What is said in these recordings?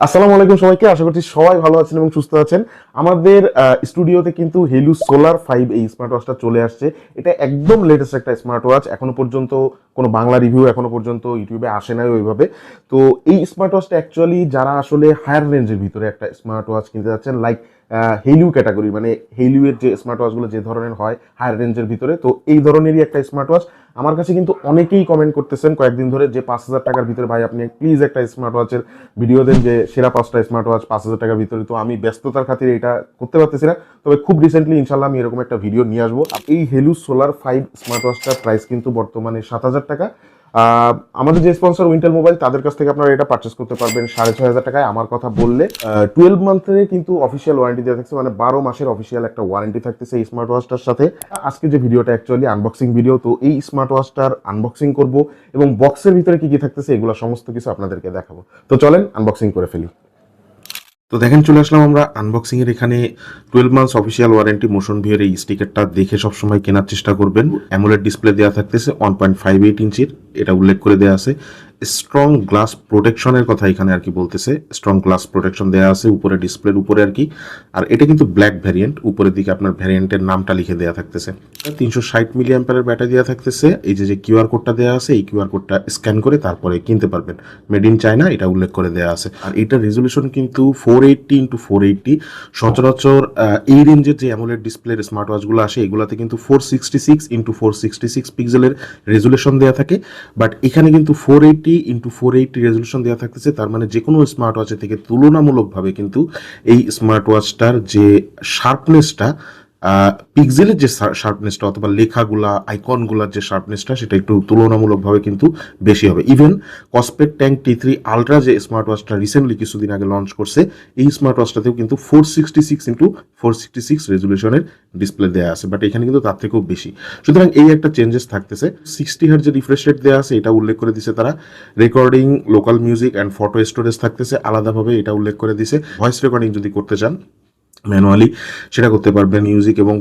আসসালামু আলাইকুম সবাইকে, আশা করছি সবাই ভালো আছেন এবং সুস্থ আছেন। আমাদের স্টুডিওতে কিন্তু হেলু সোলার 5 এই স্মার্ট ওয়াচটা চলে আসছে। এটা একদম লেটেস্ট একটা স্মার্ট ওয়াচ। এখনো পর্যন্ত কোনো বাংলা রিভিউ এখনো পর্যন্ত ইউটিউবে আসে নাই ওইভাবে। তো এই স্মার্ট ওয়াচটা অ্যাকচুয়ালি যারা আসলে হায়ার রেঞ্জের ভিতরে একটা স্মার্ট ওয়াচ কিনতে যাচ্ছেন, লাইক হেলিউ ক্যাটাগরি, মানে হেলিউ এর যে স্মার্ট ওয়াচগুলো যে ধরনের হয় হায়ার রেঞ্জের ভিতরে, তো এই ধরনেরই একটা স্মার্ট ওয়াচ। আমার কাছে কিন্তু অনেকেই কমেন্ট করতেছেন কয়েকদিন ধরে যে 5,000 টাকার ভিতরে ভাই আপনি প্লিজ একটা স্মার্ট ওয়াচের ভিডিও দেন, যে সেরা 5টা স্মার্ট ওয়াচ 5,000 টাকার ভিতরে। তো আমি ব্যস্ততার খাতিরে এটা করতে পারতেছি না, তবে খুব রিসেন্টলি ইনশাল্লাহ আমি এরকম একটা ভিডিও নিয়ে আসবো। এই হেলু সোলার 5 স্মার্ট ওয়াচটার প্রাইস কিন্তু বর্তমানে 7,000 টাকা। আমাদের যে স্পন্সর উইন্টেল মোবাইল, তাদের কাছ থেকে আপনারা এটা পারচেস করতে পারবেন 6,500 টাকায় আমার কথা বললে। 12 মান্থের কিন্তু অফিসিয়াল ওয়ারেন্টি দেওয়া থাকছে, মানে 12 মাসের অফিসিয়াল একটা ওয়ারেন্টি থাকতেছে এই স্মার্ট ওয়াচটার সাথে। আজকে যে ভিডিওটা অ্যাকচুয়ালি আনবক্সিং ভিডিও, তো এই স্মার্ট ওয়াচটার আনবক্সিং করব এবং বক্সের ভিতরে কি কি থাকতেছে এগুলো সমস্ত কিছু আপনাদেরকে দেখাবো। তো চলেন আনবক্সিং করে ফেলি। তো দেখেন, চলে আসলাম আমরা আনবক্সিং এর এখানে। 12 মান্থস অফিসিয়াল ওয়ারেন্টি মোশন ভিউর এই স্টিকারটা দেখে সবসময় কেনার চেষ্টা করবেন। অ্যামোলেড ডিসপ্লে দেওয়া থাকতেছে 1.58 ইঞ্চির, এটা উল্লেখ করে দেওয়া আছে। স্ট্রং গ্লাস প্রোটেকশনের কথা এখানে আর কি বলতেছে, স্ট্রং গ্লাস প্রোটেকশন দেওয়া আছে উপরে ডিসপ্লের উপরে আর কি। আর এটা কিন্তু ব্ল্যাক ভ্যারিয়েন্ট, উপরের দিকে আপনার ভ্যারিয়েন্টের নামটা লিখে দেওয়া থাকতেছে। 360 মিলি অ্যাম্পিয়ারের ব্যাটারি দেওয়া থাকতেছে। এই যে কিউআর কোডটা দেওয়া আছে, এই কিউআর কোডটা স্ক্যান করে তারপরে কিনতে পারবেন। মেড ইন চায়না এটা উল্লেখ করে দেওয়া আছে। আর এটার রেজলিউশন কিন্তু 480x480। সচরাচর এই রেঞ্জের যে অ্যামোলেড ডিসপ্লের স্মার্ট ওয়াচগুলো আসে এগুলাতে কিন্তু 466x466 পিক্সেলের রেজুলেশন দেওয়া থাকে, বাট এখানে কিন্তু 480x480 রেজলিউশন দেওয়া থাকতেছে। তার মানে যে কোনো স্মার্ট ওয়াচের থেকে তুলনামূলকভাবে কিন্তু এই স্মার্ট ওয়াচটার যে শার্পনেসটা, পিক্সেলের যে শার্পনেসটা অথবা লেখাগুলা আইকনগুলার যে শার্পনেসটা, সেটা একটু তুলনামূলকভাবে কিন্তু বেশি হবে। ইভেন কসপেক ট্যাঙ্ক T3 আলট্রা যে স্মার্ট ওয়াচটা রিসেন্টলি কিছুদিন আগে লঞ্চ করছে, এই স্মার্ট ওয়াচটাতেও কিন্তু 466x466 রেজুলেশনের ডিসপ্লে দেওয়া আছে, বাট এখানে কিন্তু তার থেকেও বেশি। সুতরাং এই একটা চেঞ্জেস থাকতেছে। 60 হার্জ যে রিফ্রেশ রেট দেওয়া আছে এটা উল্লেখ করে দিছে তারা। Recording, local music and photo storage থাকতেছে আলাদাভাবে, এটা উল্লেখ করে দিছে। ভয়েস রেকর্ডিং যদি করতে চান ম্যানুয়ালি সেটা করতে পারবেন। মিউজিক এবং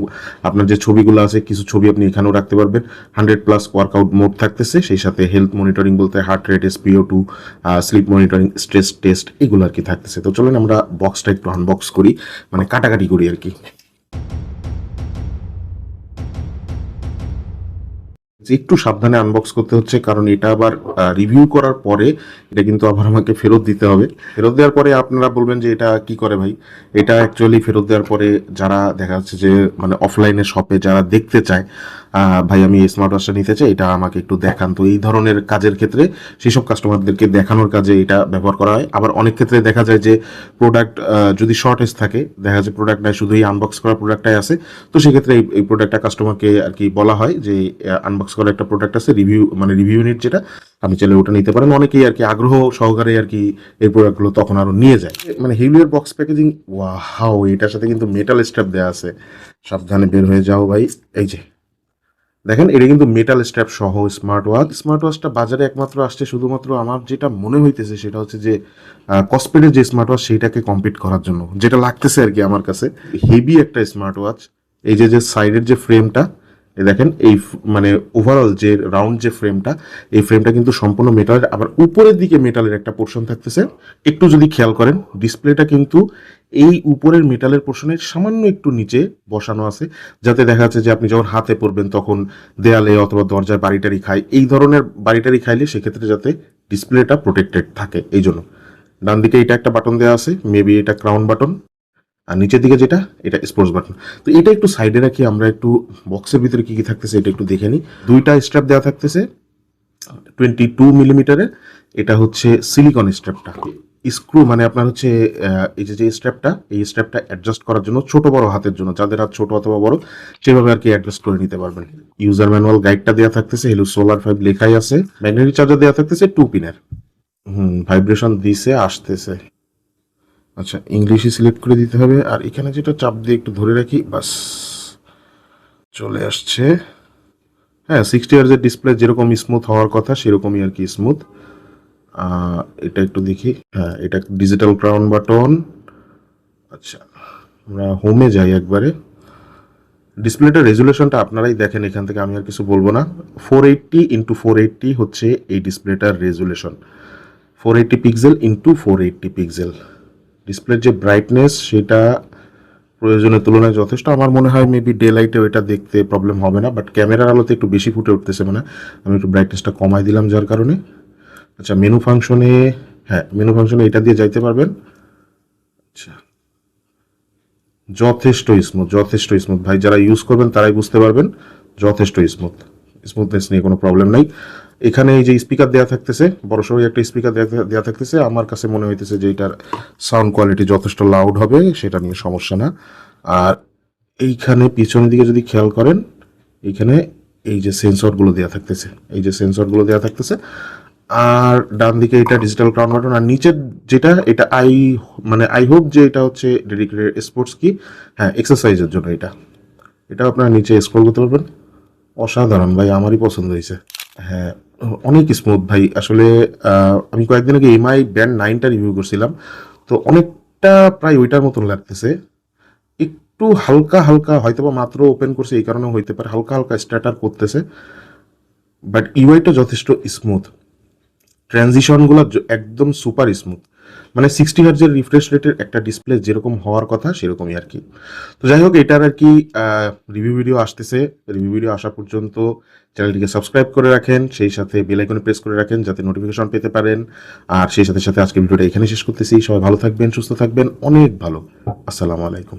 আপনার যে ছবিগুলো আছে, কিছু ছবি আপনি এখানেও রাখতে পারবেন। 100+ ওয়ার্কআউট মোড থাকতেছে, সেই সাথে হেলথ মনিটরিং বলতে heart rate, SpO2, slip monitoring, stress test এগুলো আর কি থাকতেছে। তো চলেন আমরা বক্সটা একটু আনবক্স করি, মানে কাটাকাটি করি আর কি। একটু সাবধানে আনবক্স করতে হচ্ছে, কারণ এটা আবার রিভিউ করার পরে এটা কিন্তু আবার আমাকে ফেরত দিতে হবে। ফেরত দেওয়ার পরে আপনারা বলবেন যে এটা কি করে ভাই। এটা অ্যাকচুয়ালি ফেরত দেওয়ার পরে যারা দেখা যাচ্ছে যে মানে অফলাইনে শপে যারা দেখতে চায়, ভাই আমি এই স্মার্ট ওয়াচটা নিতে চাই, এটা আমাকে একটু দেখান, তো এই ধরনের কাজের ক্ষেত্রে সেই সব কাস্টমারদেরকে দেখানোর কাজে এটা ব্যবহার করা হয়। আবার অনেক ক্ষেত্রে দেখা যায় যে প্রোডাক্ট যদি শর্টেজ থাকে, দেখা যায় প্রোডাক্ট নাই, শুধু এই আনবক্স করা প্রোডাক্টটাই আছে, তো সেক্ষেত্রে এই প্রোডাক্টটা কাস্টমারকে আর কি বলা হয় যে আনবক্স করা একটা প্রোডাক্ট আছে, রিভিউ মানে রিভিউ ইউনিট যেটা, আপনি চাইলে ওটা নিতে পারেন। অনেকেই আর কি আগ্রহ সহকারে আর কি এই প্রোডাক্টগুলো তখন আরো নিয়ে যায়। মানে হেলিওর বক্স প্যাকেজিং, ওয়াও, এটার সাথে কিন্তু মেটাল স্ট্র্যাপ দেওয়া আছে। সাবধানে বের হয়ে যাও ভাই। এই যে দেখেন, এটা কিন্তু মেটাল স্ট্র্যাপ সহ স্মার্ট ওয়াচ। স্মার্ট ওয়াচটা বাজারে একমাত্র আসছে শুধুমাত্র আমার যেটা মনে হইতেছে সেটা হচ্ছে যে কসপেটের যে স্মার্ট ওয়াচ সেইটাকে কম্পিট করার জন্য, যেটা লাগতেছে আর কি আমার কাছে। হেভি একটা স্মার্ট ওয়াচ। এই যে সাইডের যে ফ্রেমটা, এই দেখেন, এই মানে ওভারঅল যে রাউন্ড যে ফ্রেমটা, এই ফ্রেমটা কিন্তু সম্পূর্ণ মেটালের। আবার উপরের দিকে মেটালের একটা পোর্শন থাকতেছে। একটু যদি খেয়াল করেন, ডিসপ্লেটা কিন্তু এই উপরের মেটালের পোর্শনের সামান্য একটু নিচে বসানো আছে, যাতে দেখা যাচ্ছে যে আপনি যখন হাতে পড়বেন তখন দেয়ালে অথবা দরজায় বাড়িটারি খায়, এই ধরনের বাড়িটারি খাইলে সেক্ষেত্রে যাতে ডিসপ্লেটা প্রোটেক্টেড থাকে এই জন্য। ডান দিকে এটা একটা বাটন দেওয়া আছে, মেবি এটা ক্রাউন বাটন, আর নিচের দিকে যেটা এটা স্পোর্টস বাটন। তো এটা একটু সাইডে রাখি, আমরা একটু বক্সের ভিতরে কি কি থাকতেছে এটা একটু দেখে নিই। দুইটা স্ট্র্যাপ দেওয়া থাকতেছে 22 মিলিমিটারের। এটা হচ্ছে সিলিকন স্ট্র্যাপটা। স্ক্রু মানে আপনার হচ্ছে এই যে স্ট্র্যাপটা, এই স্ট্র্যাপটা অ্যাডজাস্ট করার জন্য ছোট বড় হাতের জন্য, যাদের হাত ছোট অথবা বড় সেভাবে আর কি অ্যাডজাস্ট করে নিতে পারবেন। ইউজার ম্যানুয়াল গাইডটা দেওয়া থাকতেছে, হেলু সোলার 5 লেখাই আছে। ম্যাগনেটিক চার্জার দেওয়া থাকতেছে 2 পিনের। ভাইব্রেশন দিছে, আসতেছে। আচ্ছা, ইংলিশই সিলেক্ট করে দিতে হবে। আর এখানে যেটা চাপ দিয়ে একটু ধরে রাখি, বাস চলে আসছে। হ্যাঁ, 60 হার্জের ডিসপ্লে যেরকম স্মুথ হওয়ার কথা সেরকমই আর কি স্মুথ। এটা একটু দেখি। হ্যাঁ, এটা ডিজিটাল ক্রাউন বাটন। আচ্ছা, আমরা হোমে যাই একবারে। ডিসপ্লেটার রেজুলেশনটা আপনারাই দেখেন, এখান থেকে আমি আর কিছু বলবো না। 480x480 হচ্ছে এই ডিসপ্লেটার রেজুলেশন। 480 pixel into 480 pixel. ডিসপ্লের যে ব্রাইটনেস সেটা প্রয়োজনের তুলনায় যথেষ্ট। আমার মনে হয় মেবি ডে লাইটে ওইটা দেখতে প্রবলেম হবে না, বাট ক্যামেরার আলোতে একটু বেশি ফুটে উঠতেছে, মানে আমি একটু ব্রাইটনেসটা কমাই দিলাম যার কারণে। আচ্ছা, মেনু ফাংশনে, হ্যাঁ মেনু ফাংশনে এটা দিয়ে যাইতে পারবেন। আচ্ছা, যথেষ্ট স্মুথ ভাই, যারা ইউজ করবেন তারাই বুঝতে পারবেন, যথেষ্ট স্মুথনেস নিয়ে কোনো প্রবলেম নাই। এখানে এই যে স্পিকার দেওয়া থাকতেছে, বড়সড় একটা স্পিকার দেওয়া থাকতেছে, আমার কাছে মনে হইতেছে যে এটার সাউন্ড কোয়ালিটি যথেষ্ট লাউড হবে, সেটা নিয়ে সমস্যা না। আর এইখানে পিছনের দিকে যদি খেয়াল করেন, এইখানে এই যে সেন্সরগুলো দেওয়া থাকতেছে, আর ডান দিকে এটা ডিজিটাল ক্রাউন বাটন, আর নিচের যেটা এটা আই হোপ যে এটা হচ্ছে ডেডিকেটেড স্পোর্টস কি, হ্যাঁ এক্সারসাইজের জন্য এটা আপনারা নিচে স্ক্রল করতে পারবেন। অসাধারণ ভাই, আমারই পছন্দ হয়েছে। হ্যাঁ, অনেক স্মুথ ভাই আসলে। আমি কয়েকদিন আগে এমআই ব্যান্ড 9টা রিভিউ করছিলাম, তো অনেকটা প্রায় ওইটার মতন লাগতেছে। একটু হালকা হালকা হয়তোবা মাত্র ওপেন করছে এই কারণে হইতে পারে, হালকা হালকা স্ট্যাটার করতেছে, বাট ইউআইটা যথেষ্ট স্মুথ। ট্রানজিশনগুলো একদম সুপার স্মুথ, মানে 60 হার্জের রিফ্রেশ রেটের একটা ডিসপ্লে যেরকম হওয়ার কথা সেরকমই আর কি। তো যাই হোক, এটার আর কি রিভিউ ভিডিও আসতেছে। রিভিউ ভিডিও আসা পর্যন্ত চ্যানেলটিকে সাবস্ক্রাইব করে রাখেন, সেই সাথে বেল আইকনে প্রেস করে রাখেন যাতে নোটিফিকেশন পেতে পারেন। আর সেই সাথে সাথে আজকে ভিডিওটা এখানে শেষ করতেছি। সবাই ভালো থাকবেন, সুস্থ থাকবেন, অনেক ভালো। আসসালামু আলাইকুম।